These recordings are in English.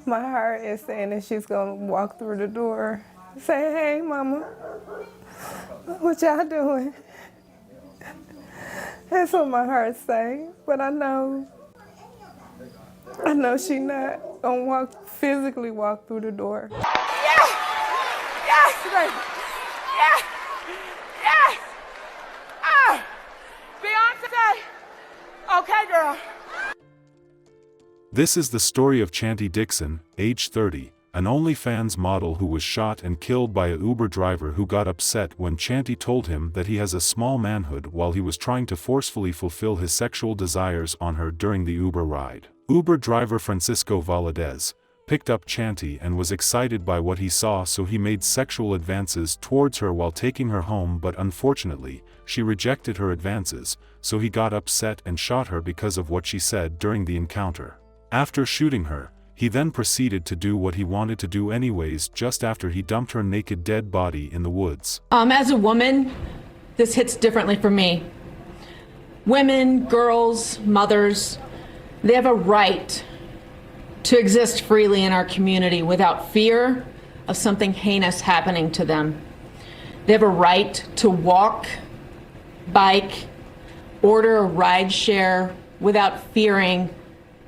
My heart is saying that she's gonna walk through the door, say, "Hey, mama, what y'all doing?" That's what my heart's saying. But I know she not gonna physically walk through the door. Yes! Yes, baby! Yes! Yes! Ah! Beyonce! Okay, girl. This is the story of Chanty Dixon, age 30, an OnlyFans model who was shot and killed by a Uber driver who got upset when Chanty told him that he has a small manhood while he was trying to forcefully fulfill his sexual desires on her during the Uber ride. Uber driver Francisco Valadez picked up Chanty and was excited by what he saw, so he made sexual advances towards her while taking her home, but unfortunately, she rejected her advances, so he got upset and shot her because of what she said during the encounter. After shooting her, he then proceeded to do what he wanted to do anyways just after he dumped her naked dead body in the woods. As a woman, this hits differently for me. Women, girls, mothers, they have a right to exist freely in our community without fear of something heinous happening to them. They have a right to walk, bike, order a ride share without fearing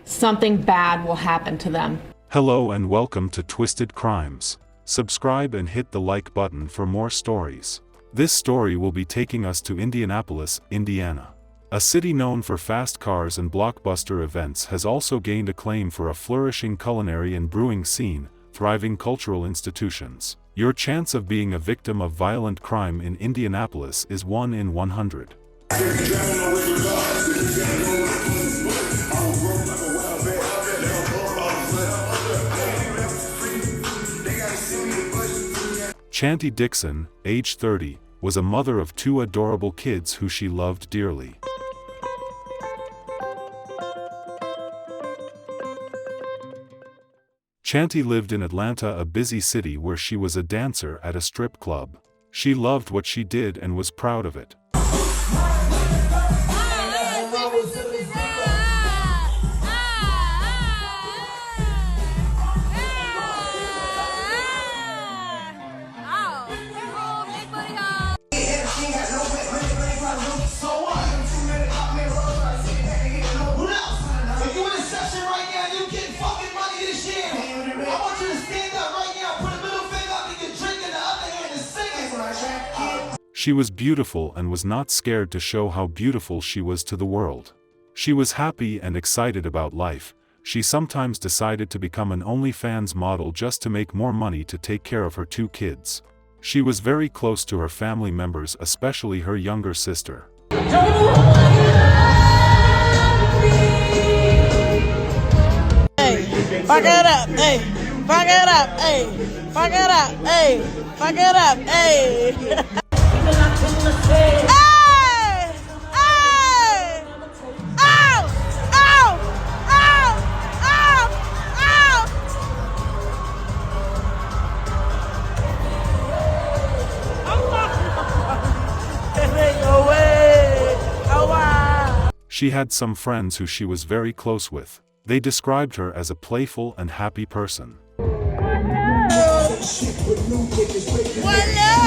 something bad will happen to them. Hello and welcome to Twisted Crimes. Subscribe and hit the like button for more stories. This story will be taking us to Indianapolis, Indiana. A city known for fast cars and blockbuster events has also gained acclaim for a flourishing culinary and brewing scene, thriving cultural institutions. Your chance of being a victim of violent crime in Indianapolis is 1 in 100. Chanty Dixon, age 30, was a mother of 2 adorable kids who she loved dearly. Chanty lived in Atlanta, a busy city where she was a dancer at a strip club. She loved what she did and was proud of it. She was beautiful and was not scared to show how beautiful she was to the world. She was happy and excited about life. She sometimes decided to become an OnlyFans model just to make more money to take care of her 2 kids. She was very close to her family members, especially her younger sister. Hey, fuck it up, hey, fuck it up, hey, fuck it up, hey, fuck it up, hey. Hey! Hey! Ow! Ow! Ow! Ow! Ow! Ain't no way! Oh, wow! She had some friends who she was very close with. They described her as a playful and happy person. What love?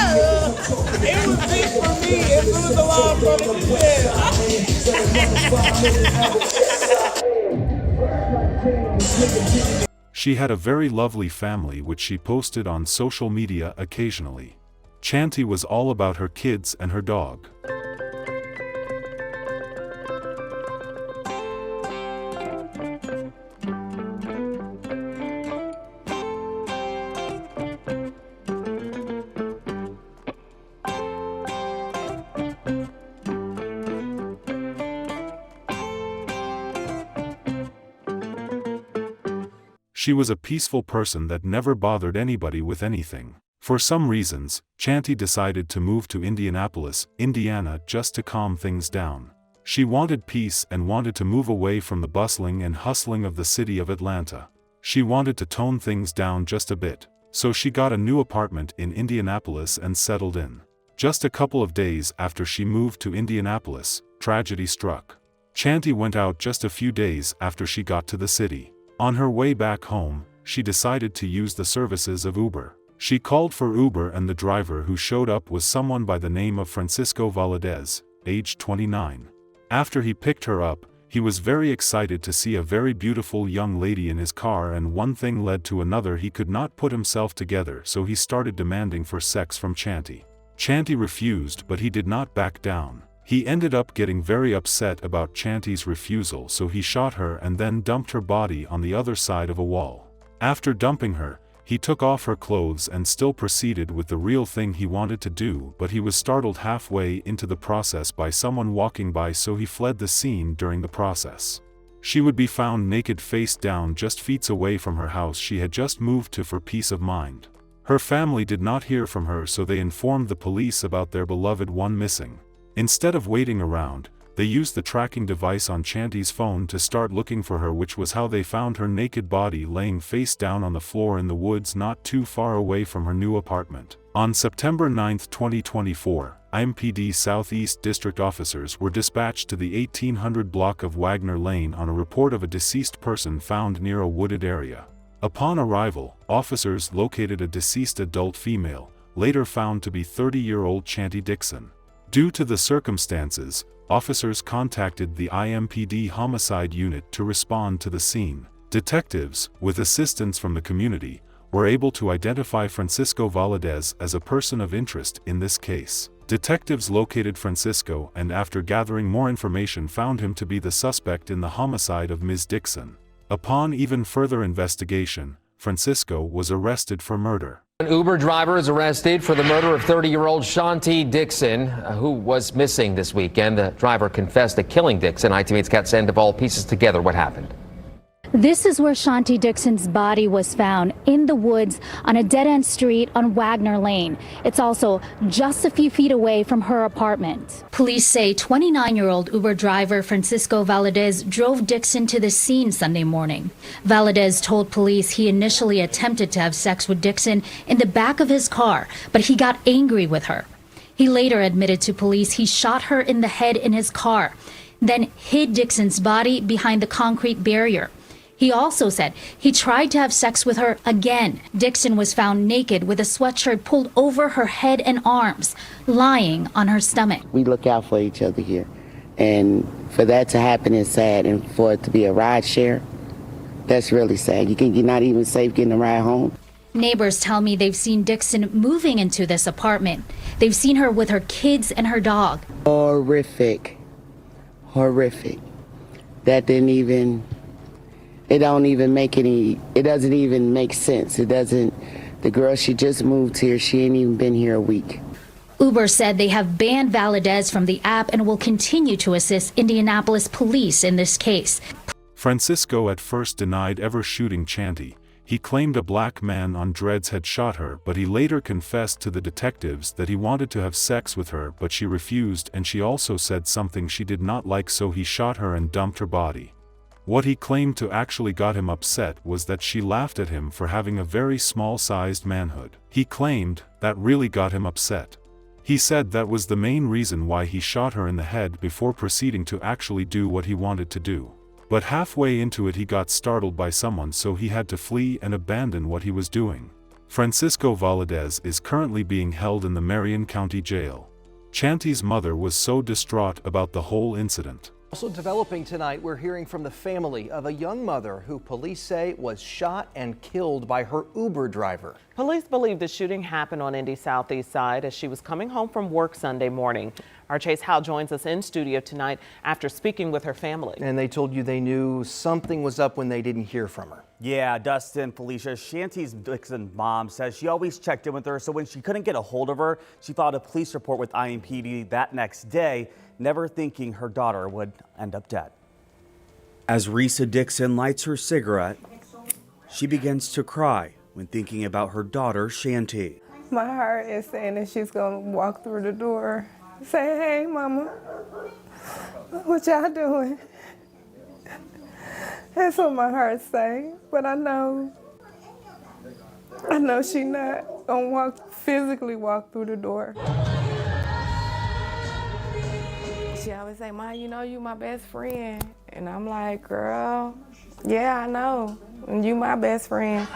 It was deep for me as soon as the law brother said. She had a very lovely family which she posted on social media occasionally. Chanty was all about her kids and her dog. She was a peaceful person that never bothered anybody with anything. For some reasons, Chanty decided to move to Indianapolis, Indiana just to calm things down. She wanted peace and wanted to move away from the bustling and hustling of the city of Atlanta. She wanted to tone things down just a bit, so she got a new apartment in Indianapolis and settled in. Just a couple of days after she moved to Indianapolis, tragedy struck. Chanty went out just a few days after she got to the city. On her way back home, she decided to use the services of Uber. She called for Uber and the driver who showed up was someone by the name of Francisco Valadez, age 29. After he picked her up, he was very excited to see a very beautiful young lady in his car, and one thing led to another. He could not put himself together, so he started demanding for sex from Chanty. Chanty refused, but he did not back down. He ended up getting very upset about Chanty's refusal, so he shot her and then dumped her body on the other side of a wall. After dumping her, he took off her clothes and still proceeded with the real thing he wanted to do, but he was startled halfway into the process by someone walking by, so he fled the scene during the process. She would be found naked face down just feet away from her house she had just moved to for peace of mind. Her family did not hear from her, so they informed the police about their beloved one missing. Instead of waiting around, they used the tracking device on Chanty's phone to start looking for her, which was how they found her naked body laying face down on the floor in the woods not too far away from her new apartment. On September 9, 2024, IMPD Southeast District officers were dispatched to the 1800 block of Wagner Lane on a report of a deceased person found near a wooded area. Upon arrival, officers located a deceased adult female, later found to be 30-year-old Chanti Dixon. Due to the circumstances, officers contacted the IMPD Homicide Unit to respond to the scene. Detectives, with assistance from the community, were able to identify Francisco Valadez as a person of interest in this case. Detectives located Francisco and, after gathering more information, found him to be the suspect in the homicide of Ms. Dixon. Upon even further investigation, Francisco was arrested for murder. An Uber driver is arrested for the murder of 30-year-old Chanty Dixon, who was missing this weekend. The driver confessed to killing Dixon. ITV's Kat Sandoval pieces together what happened. This is where Chanty Dixon's body was found, in the woods on a dead-end street on Wagner Lane. It's also just a few feet away from her apartment. Police say 29-year-old Uber driver Francisco Valadez drove Dixon to the scene Sunday morning. Valadez told police he initially attempted to have sex with Dixon in the back of his car, but he got angry with her. He later admitted to police he shot her in the head in his car, then hid Dixon's body behind the concrete barrier. He also said he tried to have sex with her again. Dixon was found naked with a sweatshirt pulled over her head and arms, lying on her stomach. We look out for each other here. And for that to happen is sad. And for it to be a ride share, that's really sad. You're not even safe getting a ride home. Neighbors tell me they've seen Dixon moving into this apartment. They've seen her with her kids and her dog. Horrific. Horrific. That didn't even... It doesn't even make sense. The girl, she just moved here. She ain't even been here a week. Uber said they have banned Valadez from the app and will continue to assist Indianapolis police in this case. Francisco at first denied ever shooting Chanty. He claimed a black man on dreads had shot her, but he later confessed to the detectives that he wanted to have sex with her, but she refused, and she also said something she did not like, so he shot her and dumped her body. What he claimed to actually got him upset was that she laughed at him for having a very small-sized manhood. He claimed that really got him upset. He said that was the main reason why he shot her in the head before proceeding to actually do what he wanted to do. But halfway into it he got startled by someone, so he had to flee and abandon what he was doing. Francisco Valadez is currently being held in the Marion County Jail. Chanty's mother was so distraught about the whole incident. Also developing tonight, we're hearing from the family of a young mother who police say was shot and killed by her Uber driver. Police believe the shooting happened on Indy Southeast Side as she was coming home from work Sunday morning. Our Chase Howe joins us in studio tonight after speaking with her family. And they told you they knew something was up when they didn't hear from her. Yeah, Dustin, Felicia, Chanty Dixon's mom says she always checked in with her, so when she couldn't get a hold of her, she filed a police report with IMPD that next day, never thinking her daughter would end up dead. As Risa Dixon lights her cigarette, she begins to cry when thinking about her daughter, Chanty. My heart is saying that she's gonna walk through the door, say, hey, mama, what y'all doing? That's what my heart's saying, but I know she not gonna physically walk through the door. She always say, Ma, you know you my best friend. And I'm like, girl, yeah, I know. And you my best friend.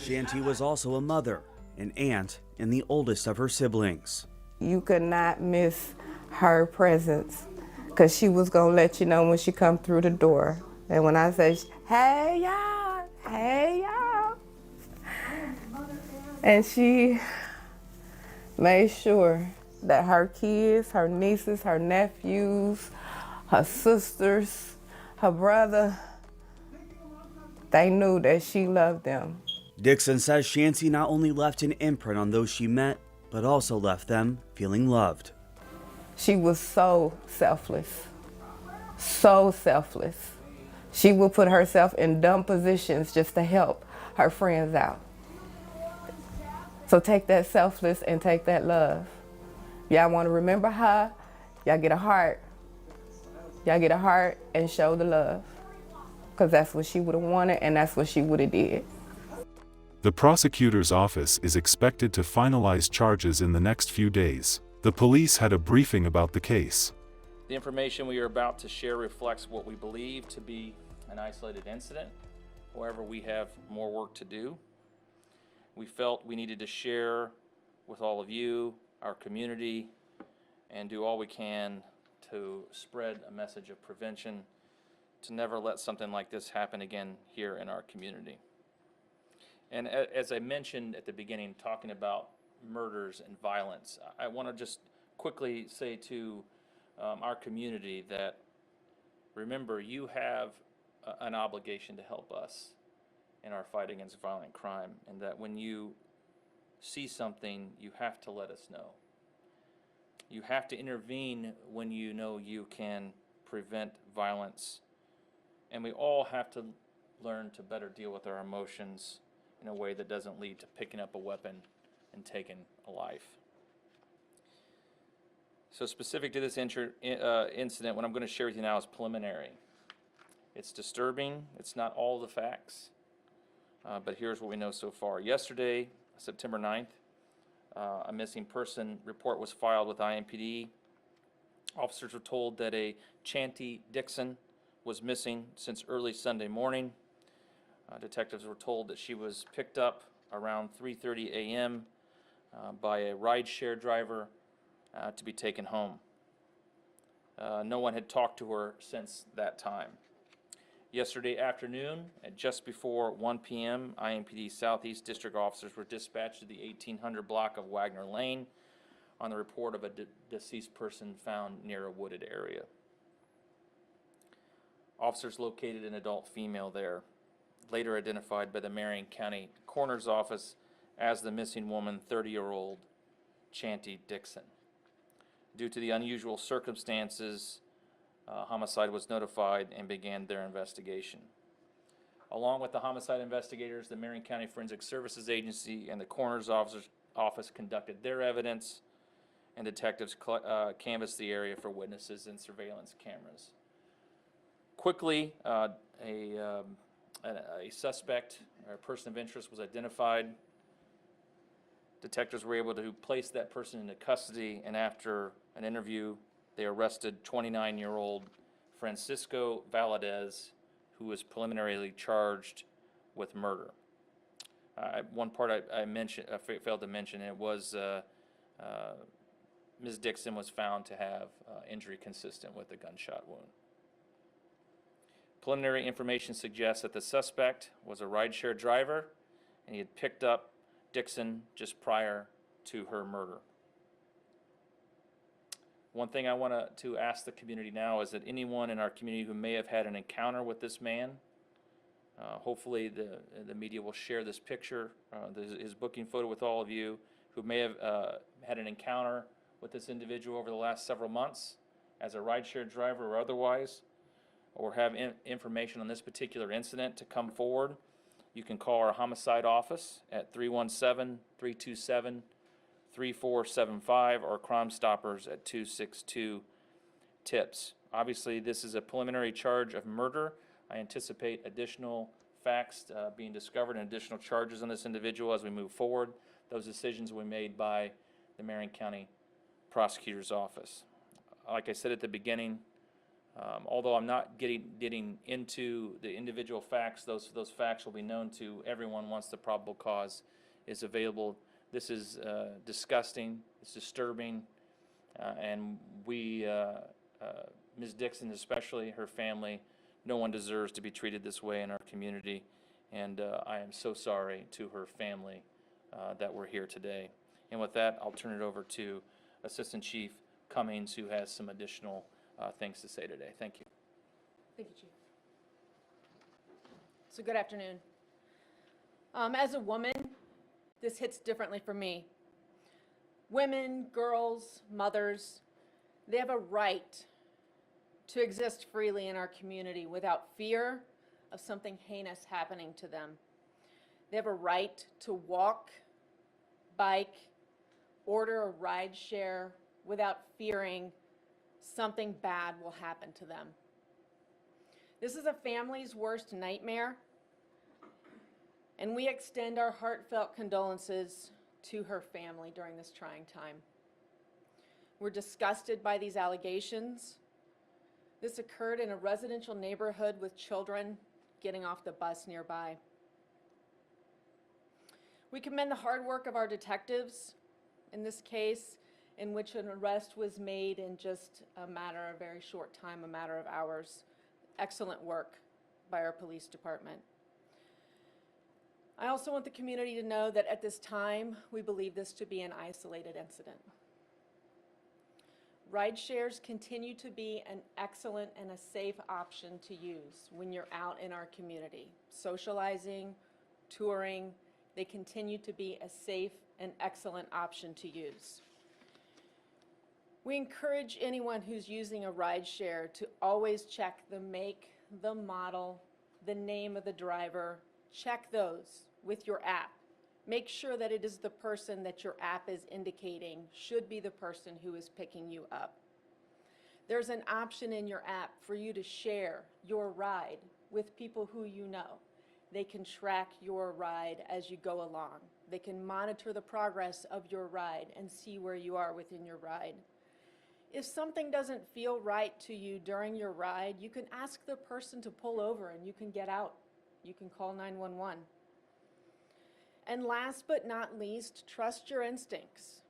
Chanty was also a mother, an aunt, and the oldest of her siblings. You could not miss her presence because she was gonna let you know when she come through the door. And when I say, hey y'all, and she made sure that her kids, her nieces, her nephews, her sisters, her brother, they knew that she loved them. Dixon says Chanty not only left an imprint on those she met, but also left them feeling loved. She was so selfless, so selfless. She would put herself in dumb positions just to help her friends out. So take that selfless and take that love. Y'all want to remember her, y'all get a heart. Y'all get a heart and show the love. Because that's what she would have wanted and that's what she would have did. The prosecutor's office is expected to finalize charges in the next few days. The police had a briefing about the case. The information we are about to share reflects what we believe to be an isolated incident. However, we have more work to do. We felt we needed to share with all of you, our community, and do all we can to spread a message of prevention, to never let something like this happen again here in our community. And as I mentioned at the beginning, talking about murders and violence, I want to just quickly say to our community that, remember, you have an obligation to help us in our fight against violent crime, and that when you see something, you have to let us know. You have to intervene when you know you can prevent violence, and we all have to learn to better deal with our emotions in a way that doesn't lead to picking up a weapon and taking a life. So specific to this incident, what I'm going to share with you now is preliminary. It's disturbing. It's not all the facts, but here's what we know so far. Yesterday, September 9th, a missing person report was filed with IMPD. Officers were told that a Chanty Dixon was missing since early Sunday morning. Detectives were told that she was picked up around 3:30 a.m. By a ride-share driver to be taken home. No one had talked to her since that time. Yesterday afternoon, at just before 1 p.m., IMPD Southeast District officers were dispatched to the 1800 block of Wagner Lane on the report of a deceased person found near a wooded area. Officers located an adult female there, later identified by the Marion County Coroner's Office as the missing woman, 30-year-old Chanty Dixon. Due to the unusual circumstances, homicide was notified and began their investigation. Along with the homicide investigators, the Marion County Forensic Services Agency and the Coroner's Office conducted their evidence, and detectives canvassed the area for witnesses and surveillance cameras. Quickly, a suspect or a person of interest was identified. Detectives were able to place that person into custody, and after an interview, they arrested 29-year-old Francisco Valadez, who was preliminarily charged with murder. One part I failed to mention, it was Ms. Dixon was found to have injury consistent with a gunshot wound. Preliminary information suggests that the suspect was a rideshare driver, and he had picked up Dixon just prior to her murder. One thing I want to ask the community now is that anyone in our community who may have had an encounter with this man, hopefully the media will share this picture, his booking photo with all of you, who may have had an encounter with this individual over the last several months as a rideshare driver or otherwise, or have information on this particular incident, to come forward. You can call our homicide office at 317-327-3475 or Crime Stoppers at 262-TIPS. Obviously, this is a preliminary charge of murder. I anticipate additional facts being discovered and additional charges on this individual as we move forward. Those decisions will be made by the Marion County Prosecutor's Office. Like I said at the beginning, Although I'm not getting into the individual facts, those facts will be known to everyone once the probable cause is available. This is disgusting, it's disturbing, and we, Ms. Dixon especially, her family, no one deserves to be treated this way in our community, and I am so sorry to her family that we're here today. And with that, I'll turn it over to Assistant Chief Cummings, who has some additional things to say today. Thank you. Thank you, Chief. So good afternoon. As a woman, this hits differently for me. Women, girls, mothers, they have a right to exist freely in our community without fear of something heinous happening to them. They have a right to walk, bike, order a ride share without fearing something bad will happen to them. This is a family's worst nightmare, and we extend our heartfelt condolences to her family during this trying time. We're disgusted by these allegations. This occurred in a residential neighborhood with children getting off the bus nearby. We commend the hard work of our detectives in this case, in which an arrest was made in just a very short time, a matter of hours. Excellent work by our police department. I also want the community to know that at this time, we believe this to be an isolated incident. Ride shares continue to be an excellent and a safe option to use when you're out in our community. Socializing, touring, they continue to be a safe and excellent option to use. We encourage anyone who's using a ride share to always check the make, the model, the name of the driver. Check those with your app. Make sure that it is the person that your app is indicating should be the person who is picking you up. There's an option in your app for you to share your ride with people who you know. They can track your ride as you go along. They can monitor the progress of your ride and see where you are within your ride. If something doesn't feel right to you during your ride, you can ask the person to pull over and you can get out. You can call 911. And last but not least, trust your instincts.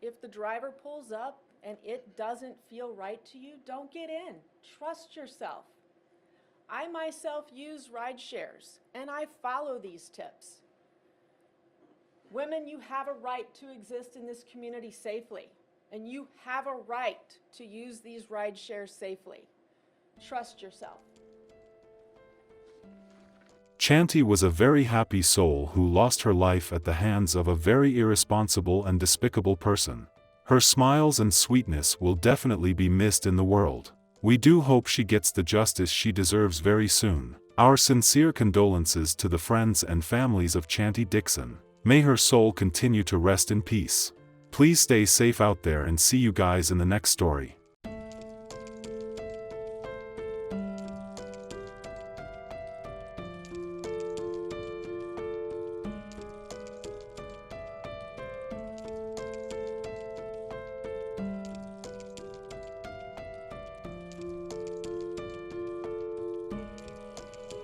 If the driver pulls up and it doesn't feel right to you, don't get in. Trust yourself. I myself use ride shares and I follow these tips. Women, you have a right to exist in this community safely, and you have a right to use these ride shares safely. Trust yourself. Chanty was a very happy soul who lost her life at the hands of a very irresponsible and despicable person. Her smiles and sweetness will definitely be missed in the world. We do hope she gets the justice she deserves very soon. Our sincere condolences to the friends and families of Chanty Dixon. May her soul continue to rest in peace. Please stay safe out there and see you guys in the next story.